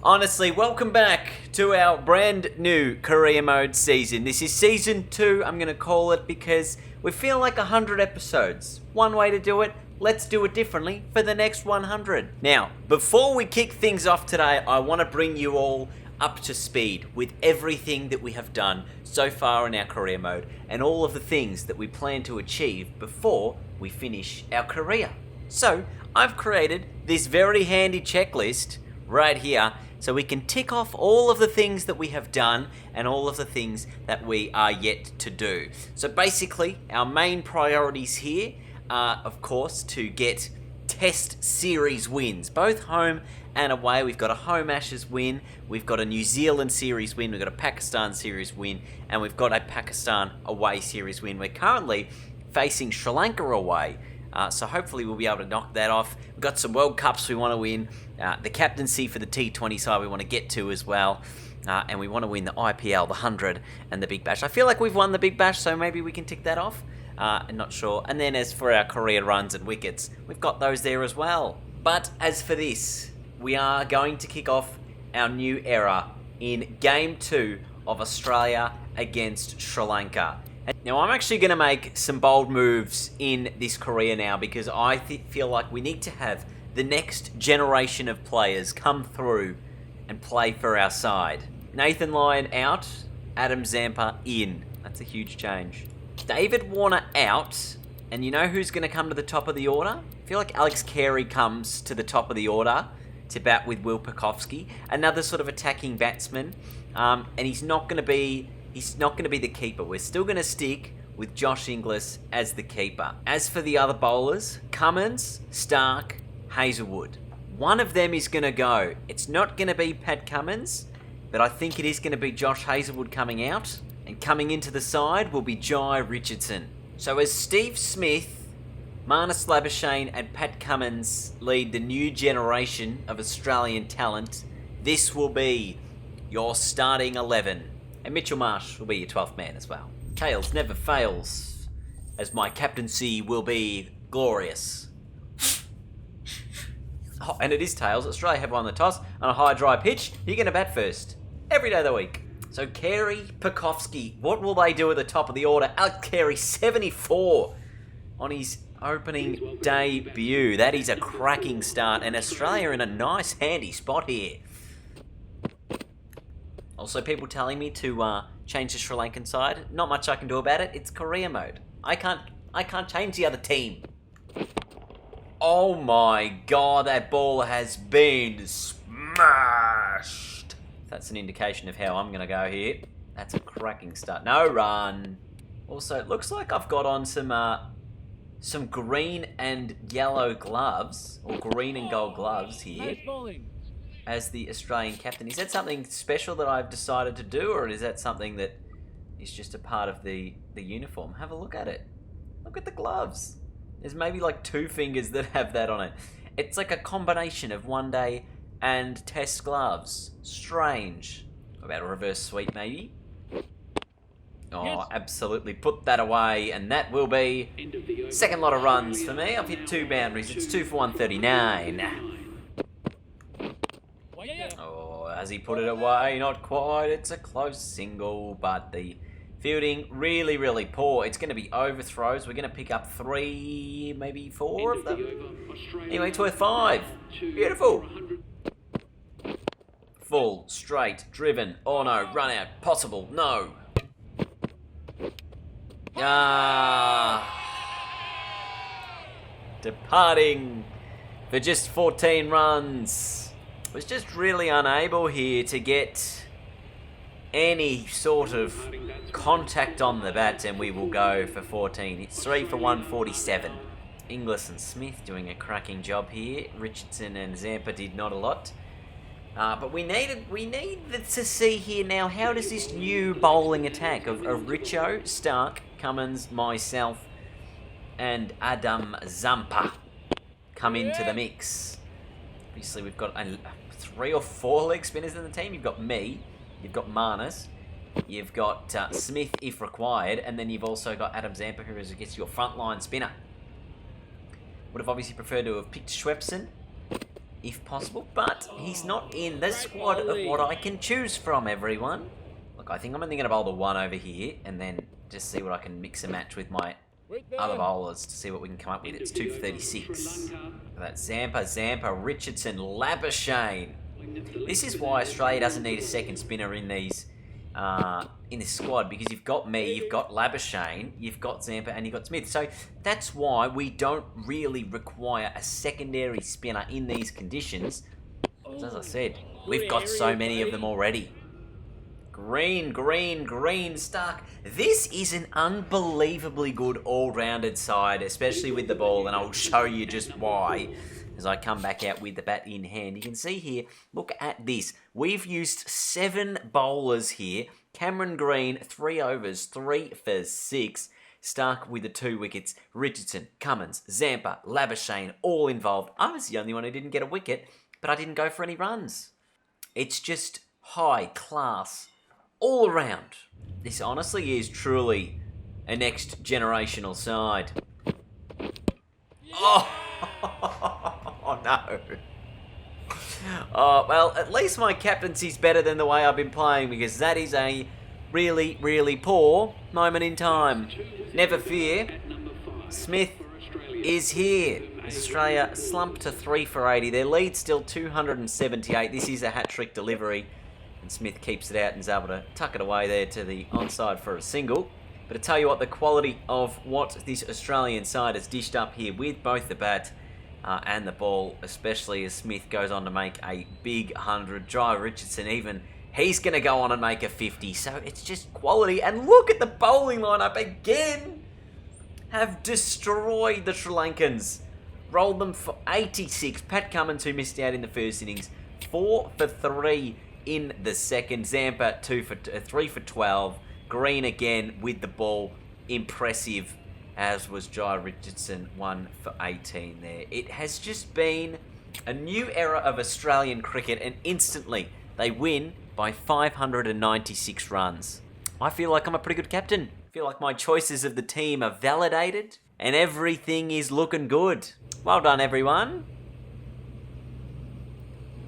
Honestly, welcome back to our brand new career mode season. This is season 2, I'm going to call it, because we feel like 100 episodes. One way to do it, let's do it differently for the next 100. Now, before we kick things off today, I want to bring you all up to speed with everything that we have done so far in our career mode and all of the things that we plan to achieve before we finish our career. So, I've created this very handy checklist right here so we can tick off all of the things that we have done and all of the things that we are yet to do. So basically, our main priorities here are, of course, to get test series wins, both home and away. We've got a home Ashes win, we've got a New Zealand series win, we've got a Pakistan series win, and we've got a Pakistan away series win. We're currently facing Sri Lanka away. So hopefully we'll be able to knock that off. We've got some World Cups we want to win. The captaincy for the T20 side we want to get to as well. And we want to win the IPL, the 100, and the Big Bash. I feel like we've won the Big Bash, so maybe we can tick that off. I'm not sure. And then as for our career runs and wickets, we've got those there as well. But as for this, we are going to kick off our new era in Game 2 of Australia against Sri Lanka. Now, I'm actually going to make some bold moves in this career now because I feel like we need to have the next generation of players come through and play for our side. Nathan Lyon out, Adam Zampa in. That's a huge change. David Warner out, and you know who's going to come to the top of the order? I feel like Alex Carey comes to the top of the order to bat with Will Pucovski, another sort of attacking batsman, and he's not going to be the keeper. We're still going to stick with Josh Inglis as the keeper. As for the other bowlers, Cummins, Stark, Hazelwood. One of them is going to go. It's not going to be Pat Cummins, but I think it is going to be Josh Hazelwood coming out. And coming into the side will be Jai Richardson. So as Steve Smith, Marnus Labuschagne and Pat Cummins lead the new generation of Australian talent, this will be your starting 11. And Mitchell Marsh will be your 12th man as well. Tails never fails, as my captaincy will be glorious. Oh, and it is Tails. Australia have won the toss on a high dry pitch. You're going to bat first. Every day of the week. So Carey, Pucovski, what will they do at the top of the order? Alex Carey, 74 on his opening debut. That is a cracking start. And Australia in a nice, handy spot here. Also, people telling me to change the Sri Lankan side. Not much I can do about it. It's career mode. I can't change the other team. Oh my god, that ball has been smashed. That's an indication of how I'm going to go here. That's a cracking start. No run. Also, it looks like I've got on some green and yellow gloves, or green and gold gloves here. As the Australian captain. Is that something special that I've decided to do, or is that something that is just a part of the uniform? Have a look at it. Look at the gloves. There's maybe like 2 fingers that have that on it. It's like a combination of one day and test gloves. Strange. What about a reverse sweep maybe? Oh, yes. Absolutely. Put that away, and that will be second lot of runs for me. I've hit 2 boundaries. It's 2 for 139. Oh, has he put it away? Not quite. It's a close single, but the fielding really, really poor. It's going to be overthrows. We're going to pick up 3, maybe 4 of them. Anyway, it's worth 5. Beautiful. Full, straight, driven. Oh no, run out. Possible. No. Departing for just 14 runs. Was just really unable here to get any sort of contact on the bat, and we will go for 14. It's 3 for 147. Inglis and Smith doing a cracking job here. Richardson and Zampa did not a lot. But we need to see here now, how does this new bowling attack of Richo, Stark, Cummins, myself, and Adam Zampa come into the mix? Obviously, we've got 3 or 4 leg spinners in the team. You've got me, you've got Marnus, you've got Smith if required, and then you've also got Adam Zampa, who gets your frontline spinner. Would have obviously preferred to have picked Schwepson, if possible, but he's not in the squad of what I can choose from, everyone. Look, I think I'm only going to bowl the one over here, and then just see what I can mix and match with my other bowlers to see what we can come up with. It's 2 for 36. That's Zampa, Richardson, Labuschagne. This is why Australia doesn't need a second spinner in these in this squad, because you've got me, you've got Labuschagne, you've got Zampa, and you've got Smith. So that's why we don't really require a secondary spinner in these conditions. As I said, we've got so many of them already. Green, Stark. This is an unbelievably good all-rounded side, especially with the ball, and I'll show you just why as I come back out with the bat in hand. You can see here, look at this. We've used 7 bowlers here. Cameron Green, 3 overs, 3 for 6. Stark with the 2 wickets. Richardson, Cummins, Zampa, Labuschagne, all involved. I was the only one who didn't get a wicket, but I didn't go for any runs. It's just high class all around. This honestly is truly a next generational side. Oh, oh no. Oh, well, at least my captaincy's better than the way I've been playing, because that is a really, really poor moment in time. Never fear, Smith is here. As Australia slumped to 3 for 80. Their lead still 278. This is a hat-trick delivery. And Smith keeps it out and is able to tuck it away there to the onside for a single. But to tell you what, the quality of what this Australian side has dished up here with both the bat and the ball, especially as Smith goes on to make a big 100. Jai Richardson even, he's going to go on and make a 50. So it's just quality. And look at the bowling lineup again. Have destroyed the Sri Lankans. Rolled them for 86. Pat Cummins, who missed out in the first innings, 4 for 3 in the second. Zampa 3 for 12. Green again with the ball, impressive, as was Jai Richardson, 1 for 18 there. It has just been a new era of Australian cricket, and instantly they win by 596 runs. I feel like I'm a pretty good captain. I feel like my choices of the team are validated and everything is looking good. Well done, everyone.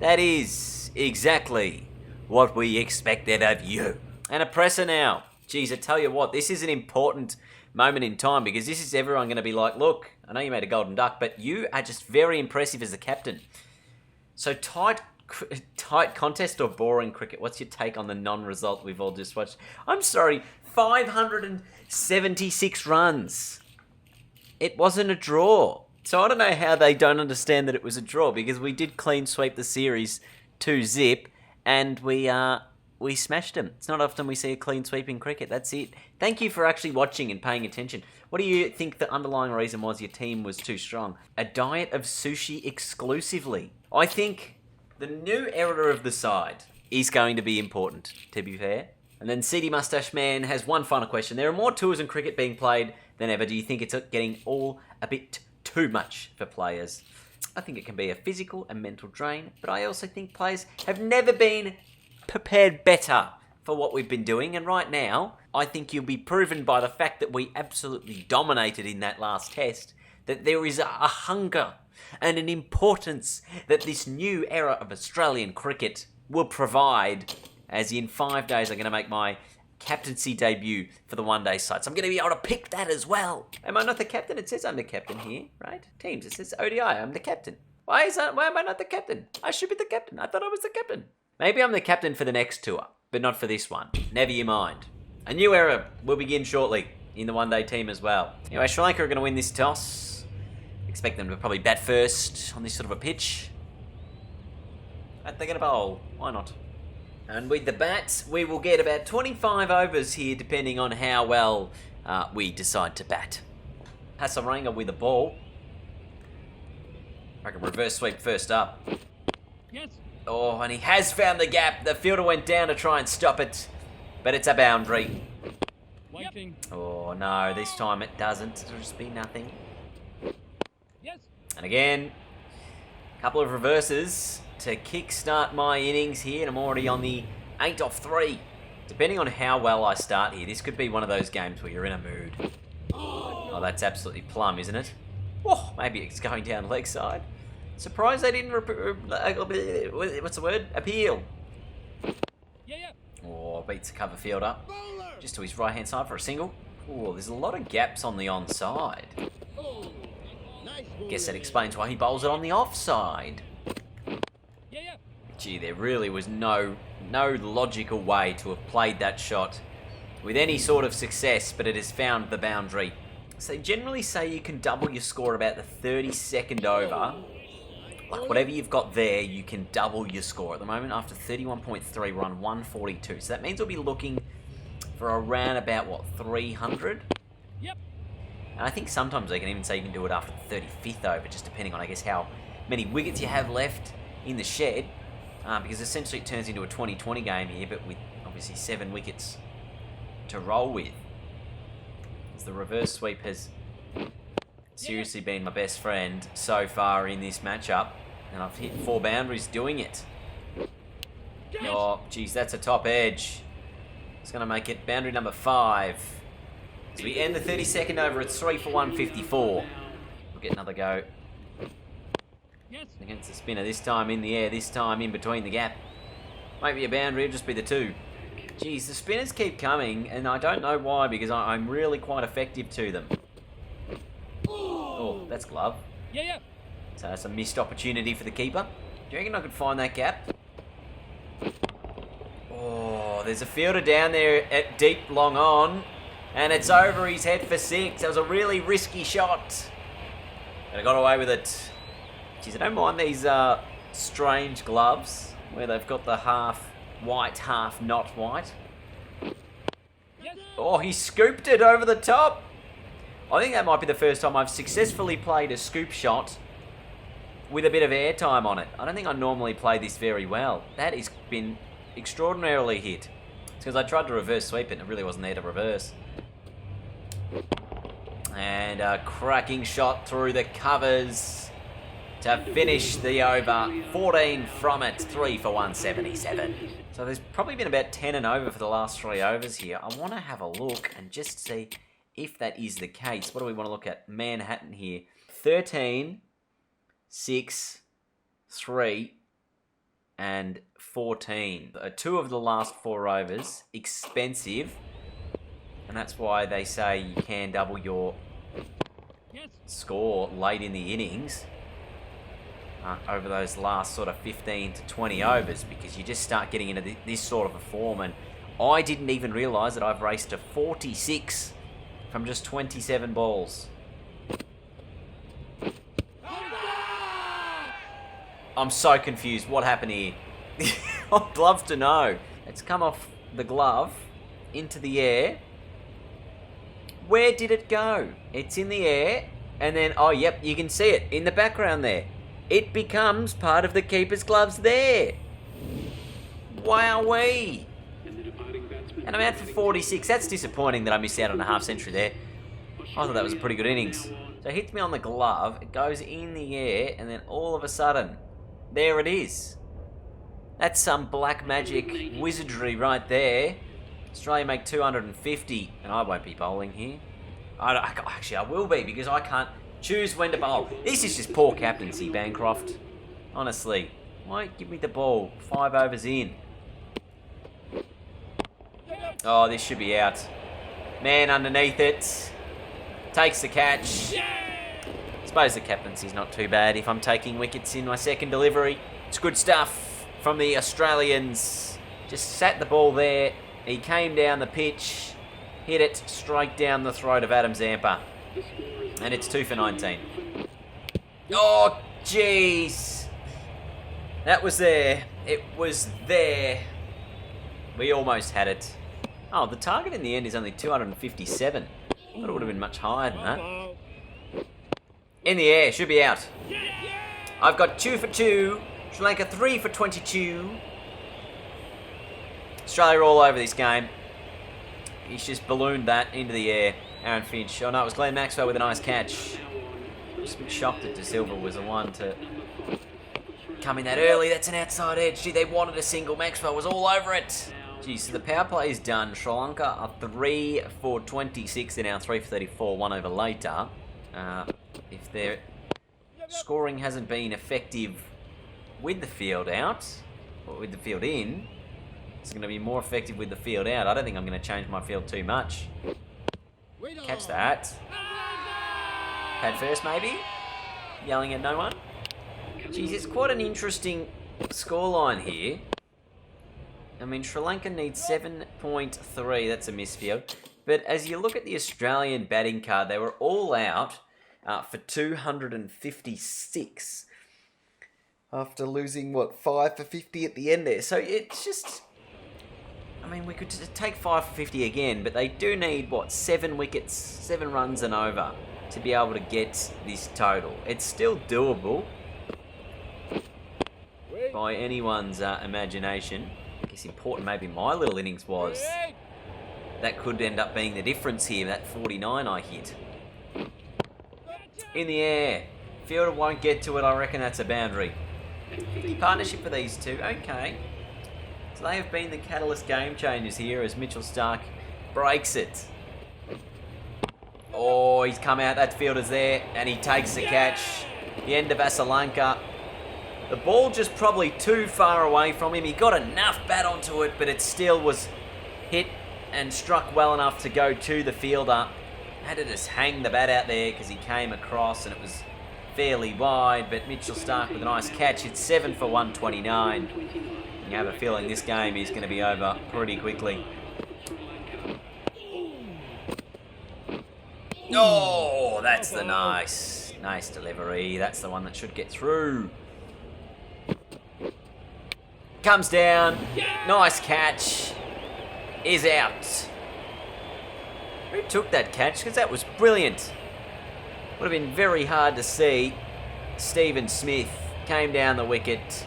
That is exactly what we expected of you. And a presser now. Geez, I tell you what, this is an important moment in time, because this is everyone going to be like, look, I know you made a golden duck, but you are just very impressive as a captain. So tight contest or boring cricket? What's your take on the non-result we've all just watched? I'm sorry, 576 runs. It wasn't a draw. So I don't know how they don't understand that it was a draw, because we did clean sweep the series 2-0, and we smashed them. It's not often we see a clean sweep in cricket. That's it. Thank you for actually watching and paying attention. What do you think the underlying reason was your team was too strong? A diet of sushi exclusively. I think the new era of the side is going to be important, to be fair. And then CD Mustache Man has one final question. There are more tours in cricket being played than ever. Do you think it's getting all a bit too much for players? I think it can be a physical and mental drain, but I also think players have never been prepared better for what we've been doing. And right now, I think you'll be proven by the fact that we absolutely dominated in that last test, that there is a hunger and an importance that this new era of Australian cricket will provide, as in 5 days I'm going to make my captaincy debut for the one-day side. So I'm going to be able to pick that as well. Am I not the captain? It says I'm the captain here, right? Teams, it says ODI, I'm the captain. Why am I not the captain? I should be the captain. I thought I was the captain. Maybe I'm the captain for the next tour, but not for this one. Never you mind. A new era will begin shortly in the one-day team as well. Anyway, Sri Lanka are going to win this toss. Expect them to probably bat first on this sort of a pitch. But they're going to bowl. Why not? And with the bats, we will get about 25 overs here, depending on how well we decide to bat. Hasaranga with the ball. I can reverse sweep first up. Yes. Oh, and he has found the gap. The fielder went down to try and stop it, but it's a boundary. Waiting. Oh no, this time it doesn't. It'll just be nothing. Yes. And again, a couple of reverses to kickstart my innings here, and I'm already on the 8 off 3. Depending on how well I start here, this could be one of those games where you're in a mood. Oh, that's absolutely plum, isn't it? Oh, maybe it's going down leg side. Surprised they didn't, what's the word? Appeal. Yeah. Oh, beats the cover fielder. Just to his right-hand side for a single. Oh, there's a lot of gaps on the onside. Guess that explains why he bowls it on the offside. Yeah. Gee, there really was no logical way to have played that shot with any sort of success, but it has found the boundary. So they generally say you can double your score about the 32nd over. Like whatever you've got there, you can double your score. At the moment, after 31.3, we're on 142. So that means we'll be looking for around about, what, 300? Yep. And I think sometimes they can even say you can do it after the 35th over, just depending on, I guess, how many wickets you have left in the shed. Because essentially it turns into a 20-20 game here, but with obviously 7 wickets to roll with. As the reverse sweep has seriously been my best friend so far in this matchup. And I've hit 4 boundaries doing it. Oh, geez, that's a top edge. It's going to make it boundary number 5. So we end the 32nd over at 3 for 154. We'll get another go. Yes. Against the spinner, this time in the air, this time in between the gap. Won't be a boundary, it'll just be the 2. Geez, the spinners keep coming, and I don't know why, because I'm really quite effective to them. Oh, that's glove. Yeah. So that's a missed opportunity for the keeper. Do you reckon I could find that gap? Oh, there's a fielder down there at deep long on, and it's over his head for 6. That was a really risky shot. But I got away with it. Geez, I don't mind these strange gloves where they've got the half white, half not white. Yes. Oh, he scooped it over the top. I think that might be the first time I've successfully played a scoop shot with a bit of airtime on it. I don't think I normally play this very well. That has been extraordinarily hit. It's because I tried to reverse sweep it and it really wasn't there to reverse. And a cracking shot through the covers to finish the over. 14 from it, 3 for 177. So there's probably been about 10 and over for the last 3 overs here. I want to have a look and just see if that is the case. What do we want to look at? Manhattan here. 13, 6, 3, and 14. 2 of the last 4 overs, expensive. And that's why they say you can double your score late in the innings over those last sort of 15 to 20 overs, because you just start getting into this sort of a form. And I didn't even realise that I've raced to 46 from just 27 balls. I'm so confused. What happened here? I'd love to know. It's come off the glove into the air. Where did it go? It's in the air, and then, oh, yep, you can see it in the background there. It becomes part of the keeper's gloves there. Wowee. And I'm out for 46. That's disappointing that I missed out on a half century there. I thought that was a pretty good innings. So it hits me on the glove, it goes in the air, and then all of a sudden, there it is. That's some black magic wizardry right there. Australia make 250, and I won't be bowling here. Actually, I will be, because I can't choose when to bowl. This is just poor captaincy, Bancroft. Honestly, why give me the ball 5 overs in? Oh, this should be out. Man underneath it. Takes the catch. Suppose the captaincy's not too bad if I'm taking wickets in my second delivery. It's good stuff from the Australians. Just sat the ball there. He came down the pitch, hit it straight down the throat of Adam Zampa. And it's 2 for 19. Oh, jeez. That was there. It was there. We almost had it. Oh, the target in the end is only 257. I thought it would have been much higher than that. In the air, should be out. I've got 2 for 2. Sri Lanka 3 for 22. Australia all over this game. He's just ballooned that into the air. Aaron Finch. Oh no, it was Glenn Maxwell with a nice catch. Just a bit shocked that De Silva was the one to come in that early. That's an outside edge. Gee, they wanted a single. Maxwell was all over it. Gee, so the power play is done. Sri Lanka are 3 for 26. They're now 3 for 34. 1 over later. If they're scoring hasn't been effective with the field out, or with the field in. It's going to be more effective with the field out. I don't think I'm going to change my field too much. Catch that. Pad first, maybe? Yelling at no one? Geez, it's quite an interesting scoreline here. I mean, Sri Lanka needs 7.3. That's a misfield. But as you look at the Australian batting card, they were all out for 256. After losing, 5 for 50 at the end there. So it's just... I mean, we could take 5 for 50 again, but they do need, 7 wickets, 7 runs and over to be able to get this total. It's still doable by anyone's imagination. I guess important maybe my little innings was. That could end up being the difference here, that 49 I hit. In the air. Fielder won't get to it, I reckon that's a boundary. 50 partnership for these two, okay. So they have been the catalyst game changers here as Mitchell Starc breaks it. Oh, he's come out, that fielder's there, and he takes the catch. The end of Asalanka. The ball just probably too far away from him. He got enough bat onto it, but it still was hit and struck well enough to go to the fielder. Had to just hang the bat out there because he came across and it was fairly wide, but Mitchell Starc with a nice catch. It's 7 for 129. You have a feeling this game is going to be over pretty quickly. Oh, that's the nice delivery. That's the one that should get through. Comes down. Nice catch. Is out. Who took that catch? Because that was brilliant. Would have been very hard to see. Stephen Smith came down the wicket.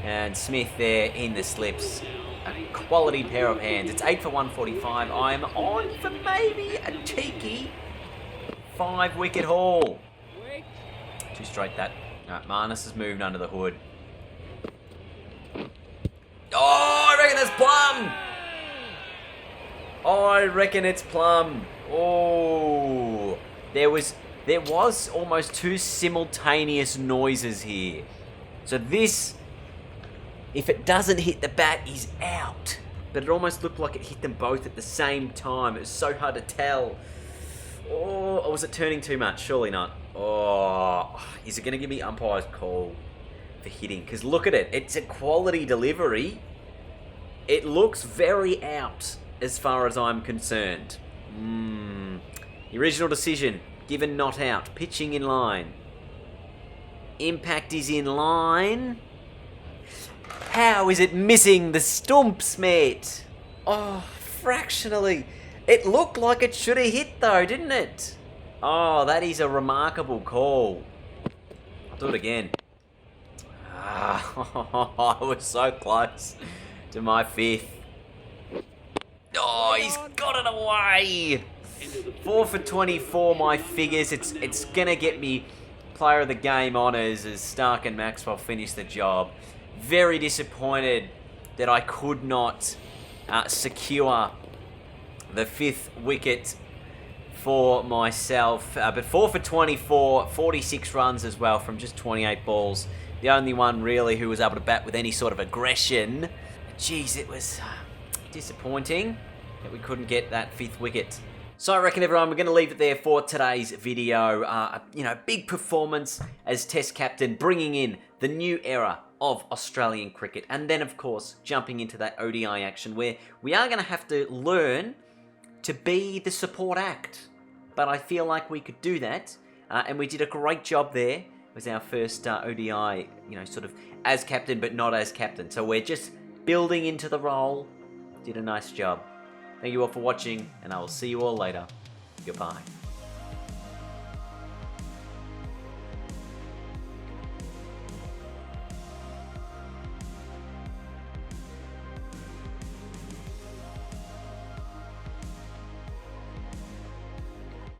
And Smith there in the slips. A quality pair of hands. It's 8 for 145. I'm on for maybe a cheeky 5-wicket haul. Too straight that. Alright, Marnus has moved under the hood. Oh, I reckon that's Plum. I reckon it's Plum. Oh, there was almost 2 simultaneous noises here. So this, if it doesn't hit the bat, is out. But it almost looked like it hit them both at the same time. It was so hard to tell. Oh, or was it turning too much? Surely not. Oh, is it going to give me umpire's call for hitting? Because look at it. It's a quality delivery. It looks very out as far as I'm concerned. The original decision, given not out. Pitching in line. Impact is in line. How is it missing the stumps, mate? Oh, fractionally. It looked like it should have hit though, didn't it? Oh, that is a remarkable call. I'll do it again. I was so close to my 5th. Oh, he's got it away. 4 for 24, my figures. It's gonna get me player of the game honours as Starc and Maxwell finish the job. Very disappointed that I could not secure the 5th wicket for myself. But 4 for 24, 46 runs as well from just 28 balls. The only one really who was able to bat with any sort of aggression. Jeez, it was disappointing that we couldn't get that 5th wicket. So I reckon, everyone, we're going to leave it there for today's video. Big performance as Test captain, bringing in the new era of Australian cricket. And then, of course, jumping into that ODI action where we are going to have to learn to be the support act. But I feel like we could do that. And we did a great job there. It was our first ODI, sort of as captain, but not as captain. So we're just building into the role. Did a nice job. Thank you all for watching, and I will see you all later. Goodbye.